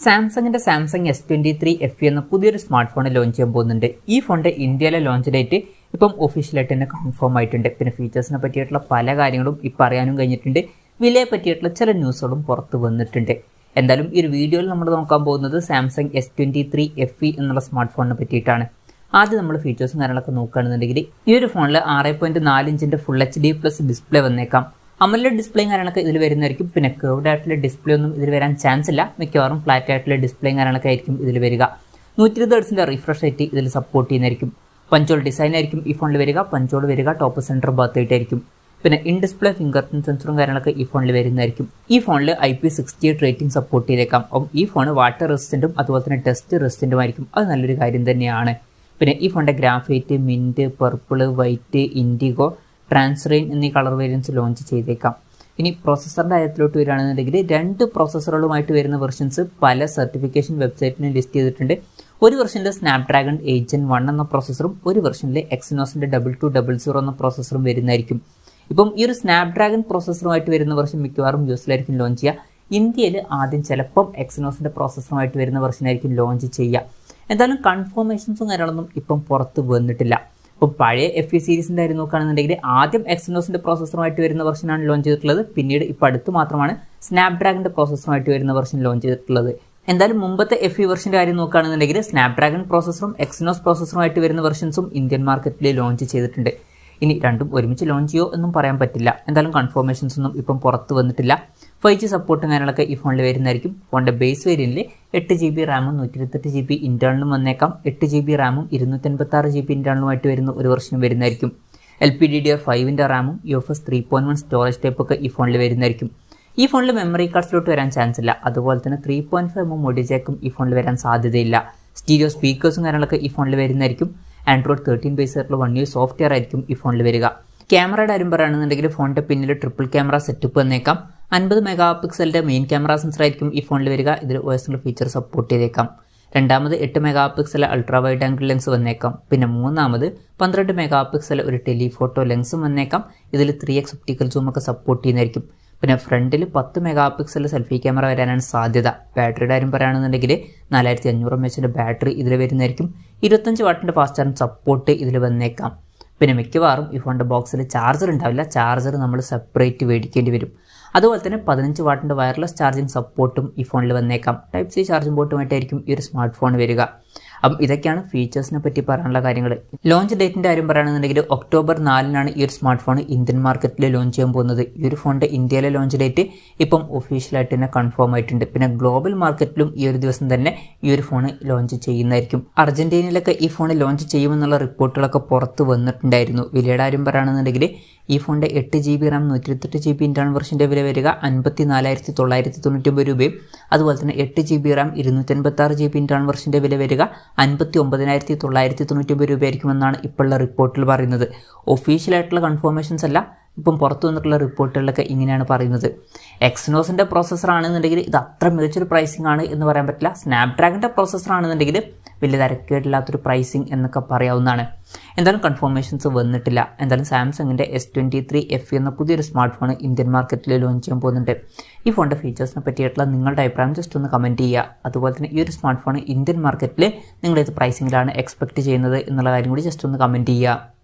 സാംസങ്ങിന്റെ Samsung S23 FE എന്ന പുതിയൊരു സ്മാർട്ട് ഫോൺ ലോഞ്ച് ചെയ്യാൻ പോകുന്നുണ്ട്. ഈ ഫോണിന്റെ ഇന്ത്യയിലെ ലോഞ്ച് ഡേറ്റ് ഇപ്പം ഒഫീഷ്യലായിട്ട് തന്നെ കൺഫേം ആയിട്ടുണ്ട്. പിന്നെ ഫീച്ചേഴ്സിനെ പറ്റിയിട്ടുള്ള പല കാര്യങ്ങളും ഇപ്പം അറിയാനും കഴിഞ്ഞിട്ടുണ്ട്. വിലയെ പറ്റിയിട്ടുള്ള ചില ന്യൂസുകളും പുറത്ത് വന്നിട്ടുണ്ട്. എന്തായാലും ഈ ഒരു വീഡിയോയിൽ നമ്മൾ നോക്കാൻ പോകുന്നത് സാംസങ് S23 FE എന്നുള്ള സ്മാർട്ട് ഫോണിനെ പറ്റിയിട്ടാണ്. ആദ്യം നമ്മൾ ഫീച്ചേഴ്സും കാര്യങ്ങളൊക്കെ നോക്കുകയാണെന്നുണ്ടെങ്കിൽ ഈ ഒരു ഫോണിൽ 6.4 ഇഞ്ചിന്റെ ഫുൾ HD+ ഡിസ്പ്ലേ വന്നേക്കാം. അമോലെഡ് ഡിസ്പ്ലേയും കാര്യങ്ങളൊക്കെ ഇതിൽ വരുന്നതായിരിക്കും. പിന്നെ കർവ്ഡ് ആയിട്ടുള്ള ഡിസ്പ്ലേ ഒന്നും ഇതിൽ വരാൻ ചാൻസ് ഇല്ല. മിക്കവാറും ഫ്ലാറ്റ് ആയിട്ടുള്ള ഡിസ്പ്ലേയും കാര്യങ്ങളൊക്കെ ആയിരിക്കും ഇതിൽ വരിക. 120 ഹെർട്സിന്റെ റിഫ്രഷ് റേറ്റ് ഇതിൽ സപ്പോർട്ട് ചെയ്യുന്നതായിരിക്കും. പഞ്ചോൾ ഡിസൈൻ ആയിരിക്കും ഈ ഫോണിൽ വരിക. പഞ്ചോൾ വരിക ടോപ്പ് സെൻറ്റർ ഭാഗത്തായിട്ടായിരിക്കും. പിന്നെ ഇൻ ഡിസ്പ്ലേ ഫിംഗർ പ്രിന്റ് സെൻസറും കാര്യങ്ങളൊക്കെ ഈ ഫോണിൽ വരുന്നതായിരിക്കും. ഈ ഫോണിൽ IP68 റേറ്റിംഗ് സപ്പോർട്ട് ചെയ്തേക്കാം. അപ്പം ഈ ഫോൺ വാട്ടർ റെസിസ്റ്റൻറ്റും അതുപോലെ തന്നെ ഡസ്റ്റ് റെസിസ്റ്റൻറ്റും ആയിരിക്കും. അത് നല്ലൊരു കാര്യം തന്നെയാണ്. പിന്നെ ഈ ഫോണിൻ്റെ graphite, mint, purple, white, indigo, ട്രാൻസ്റെയിൻ എന്നീ കളർ വേരിയൻസ് ലോഞ്ച് ചെയ്തേക്കാം. ഇനി പ്രോസസ്സറിൻ്റെ കാര്യത്തിലോട്ട് വരികയാണെന്നുണ്ടെങ്കിൽ 2 പ്രോസസ്സറുകളുമായിട്ട് വരുന്ന വെർഷൻസ് പല സർട്ടിഫിക്കേഷൻ വെബ്സൈറ്റിനും ലിസ്റ്റ് ചെയ്തിട്ടുണ്ട്. ഒരു വെർഷനിൽ സ്നാപ്ഡ്രാഗൺ 8 Gen 1 എന്ന പ്രോസസ്സറും ഒരു വെർഷനിൽ എക്സിനോസിൻ്റെ 2200 എന്ന പ്രോസസ്സറും വരുന്നതായിരിക്കും. ഇപ്പം ഈ ഒരു സ്നാപ്ഡ്രാഗൺ പ്രോസസ്സറുമായിട്ട് വരുന്ന വെർഷൻ മിക്കവാറും യൂസിലായിരിക്കും ലോഞ്ച് ചെയ്യുക. ഇന്ത്യയിൽ ആദ്യം ചിലപ്പം എക്സിനോസിൻ്റെ പ്രോസസ്സറുമായിട്ട് വരുന്ന വെർഷനായിരിക്കും ലോഞ്ച് ചെയ്യുക. എന്തായാലും കൺഫർമേഷൻസും കാര്യങ്ങളൊന്നും ഇപ്പം പുറത്ത് വന്നിട്ടില്ല. ഇപ്പോൾ പഴയ FE സീരീസിൻ്റെ കാര്യം നോക്കുകയാണെന്നുണ്ടെങ്കിൽ ആദ്യം എക്സിനോസിൻ്റെ പ്രോസസ്സറുമായിട്ട് വരുന്ന വെർഷനാണ് ലോഞ്ച് ചെയ്തിട്ടുള്ളത്. പിന്നീട് ഇപ്പോൾ അടുത്ത് മാത്രമാണ് സ്നാപ്ഡ്രാഗണിൻ്റെ പ്രോസസ്സറുമായിട്ട് വരുന്ന വെർഷൻ ലോഞ്ച് ചെയ്തിട്ടുള്ളത്. എന്തായാലും മുമ്പത്തെ FE വെർഷൻ്റെ കാര്യം നോക്കുകയാണെന്നുണ്ടെങ്കിൽ സ്നാപ്ഡ്രാഗൺ പ്രോസസ്സറും എക്സിനോസ് പ്രോസസ്സറുമായിട്ട് വരുന്ന വെർഷൻസും ഇന്ത്യൻ മാർക്കറ്റിൽ ലോഞ്ച് ചെയ്തിട്ടുണ്ട്. ഇനി രണ്ടും ഒരുമിച്ച് ലോഞ്ച് ചെയ്യുമോ എന്നും പറയാൻ പറ്റില്ല. എന്തായാലും കൺഫർമേഷൻസ് ഒന്നും ഇപ്പം പുറത്ത് വന്നിട്ടില്ല. 5G സപ്പോർട്ടും കാര്യങ്ങളൊക്കെ ഈ ഫോണിൽ വരുന്നതായിരിക്കും. ഫോണിൻ്റെ ബേസ് വേരിയൻറ്റിൽ 8GB റാമും 128GB ഇൻറ്റേർണലും വന്നേക്കാം. 8GB റാമും 256GB ഇൻറ്റേർണലുമായിട്ട് വരുന്ന ഒരു വെർഷനും വരുന്നതായിരിക്കും. LPDDR5 റാമും UFS 3.1 സ്റ്റോറേജ് ടൈപ്പൊക്കെ ഈ ഫോണിൽ വരുന്നതായിരിക്കും. ഈ ഫോണിൽ മെമ്മറി കാർഡ്സിലോട്ട് വരാൻ ചാൻസ് ഇല്ല. അതുപോലെ തന്നെ 3.5mm ഓഡിയോ ജാക്കും ഈ ഫോണിൽ വരാൻ സാധ്യതയില്ല. സ്റ്റീരിയോ സ്പീക്കേഴ്സും കാര്യങ്ങളൊക്കെ ഈ ഫോണിൽ വരുന്നതായിരിക്കും. Android 13 ബേസ് ആയിട്ടുള്ള 1 year സോഫ്റ്റ്വെയർ ആയിരിക്കും ഈ ഫോണിൽ വരിക. ക്യാമറയുടെ കാര്യം പറയുകയാണെന്നുണ്ടെങ്കിൽ ഫോണിൻ്റെ പിന്നിൽ ട്രിപ്പിൾ ക്യാമറ സെറ്റപ്പ് വന്നേക്കാം. 50 മെഗാപിക്സലിൻ്റെ മെയിൻ ക്യാമറ സെൻസർ ആയിരിക്കും ഈ ഫോണിൽ വരിക. ഇതിൽ OS ഫീച്ചർ സപ്പോർട്ട് ചെയ്തേക്കാം. രണ്ടാമത് 8 megapixel ultra wide angle lens വന്നേക്കാം. പിന്നെ മൂന്നാമത് 12 മെഗാപിക്സൽ ഒരു ടെലിഫോട്ടോ ലെൻസും വന്നേക്കാം. ഇതിൽ 3x ഒപ്റ്റിക്കൽ സൂം ഒക്കെ സപ്പോർട്ട് ചെയ്യുന്നതായിരിക്കും. പിന്നെ ഫ്രണ്ടിൽ 10 മെഗാപിക്സൽ സെൽഫി ക്യാമറ വരാനാണ് സാധ്യത. ബാറ്ററിയുടെ കാര്യം പറയുകയാണെന്നുണ്ടെങ്കിൽ 4500 mAh ബാറ്ററി ഇതിൽ വരുന്നതായിരിക്കും. 25 വാട്ടിൻ്റെ ഫാസ്റ്റ് ചാർജ് സപ്പോർട്ട് ഇതിൽ വന്നേക്കാം. പിന്നെ മിക്കവാറും ഈ ഫോണിൻ്റെ ബോക്സിൽ ചാർജർ ഉണ്ടാവില്ല. ചാർജർ നമ്മൾ സെപ്പറേറ്റ് മേടിക്കേണ്ടി വരും. അതുപോലെ തന്നെ 15 വാട്ടിൻ്റെ വയർലെസ് ചാർജിങ് സപ്പോർട്ടും ഈ ഫോണിൽ വന്നേക്കാം. Type C ചാർജിംഗ് പോർട്ടുമായിട്ടായിരിക്കും ഈ ഒരു സ്മാർട്ട് ഫോൺ വരിക. അപ്പം ഇതൊക്കെയാണ് ഫീച്ചേഴ്സിനെ പറ്റി പറയാനുള്ള കാര്യങ്ങൾ. ലോഞ്ച് ഡേറ്റിൻ്റെ കാര്യം പറയുകയാണെന്നുണ്ടെങ്കിൽ October 4 ഈ ഒരു സ്മാർട്ട് ഫോൺ ഇന്ത്യൻ മാർക്കറ്റിൽ ലോഞ്ച് ചെയ്യാൻ പോകുന്നത്. ഈ ഒരു ഫോണിൻ്റെ ഇന്ത്യയിലെ ലോഞ്ച് ഡേറ്റ് ഇപ്പം ഒഫീഷ്യലായിട്ട് തന്നെ കൺഫേം ആയിട്ടുണ്ട്. പിന്നെ ഗ്ലോബൽ മാർക്കറ്റിലും ഈ ഒരു ദിവസം തന്നെ ഈ ഒരു ഫോൺ ലോഞ്ച് ചെയ്യുന്നതായിരിക്കും. അർജന്റീനയിലൊക്കെ ഈ ഫോൺ ലോഞ്ച് ചെയ്യുമെന്നുള്ള റിപ്പോർട്ടുകളൊക്കെ പുറത്ത് വന്നിട്ടുണ്ടായിരുന്നു. വിലയുടെ കാര്യം പറയുകയാണെന്നുണ്ടെങ്കിൽ ഈ ഫോണിൻ്റെ 8GB റാം 128GB ഇൻറ്റേർണൽ വെർഷൻ്റെ വില വരിക 54,999 രൂപയും അതുപോലെ തന്നെ 8GB റാം 256GB ഇൻറ്റേർണൽ വെർഷൻ്റെ വില വരിക 59,999 രൂപയായിരിക്കുമെന്നാണ് ഇപ്പോഴുള്ള റിപ്പോർട്ടിൽ പറയുന്നത്. ഒഫീഷ്യലായിട്ടുള്ള കൺഫർമേഷൻസ് അല്ല. ഇപ്പം പുറത്തു വന്നിട്ടുള്ള റിപ്പോർട്ടുകളിലൊക്കെ ഇങ്ങനെയാണ് പറയുന്നത്. എക്സിനോസിൻ്റെ പ്രോസസ്സർ ആണെന്നുണ്ടെങ്കിൽ ഇത് അത്ര മികച്ചൊരു പ്രൈസിംഗ് ആണ് എന്ന് പറയാൻ പറ്റില്ല. സ്നാപ്ഡ്രാഗണിൻ്റെ പ്രോസസ്സർ ആണെന്നുണ്ടെങ്കിൽ വലിയ തരക്കേടില്ലാത്തൊരു പ്രൈസിംഗ് എന്നൊക്കെ പറയാവുന്നതാണ്. എന്തായാലും കൺഫർമേഷൻസ് വന്നിട്ടില്ല. എന്തായാലും സാംസങ്ങിൻ്റെ S23 FE എന്ന പുതിയൊരു സ്മാർട്ട് ഫോൺ ഇന്ത്യൻ മാർക്കറ്റിൽ ലോഞ്ച് ചെയ്യാൻ പോകുന്നുണ്ട്. ഈ ഫോണിൻ്റെ ഫീച്ചേഴ്സിനെ പറ്റിയിട്ടുള്ള നിങ്ങളുടെ അഭിപ്രായം ജസ്റ്റ് ഒന്ന് കമൻറ്റ് ചെയ്യുക. അതുപോലെ തന്നെ ഈ ഒരു സ്മാർട്ട് ഫോൺ ഇന്ത്യൻ മാർക്കറ്റിൽ നിങ്ങളേത് പ്രൈസിങ്ങിലാണ് എക്സ്പെക്റ്റ് ചെയ്യുന്നത് എന്നുള്ള കാര്യം കൂടി ജസ്റ്റ് ഒന്ന് കമൻറ്റ് ചെയ്യുക.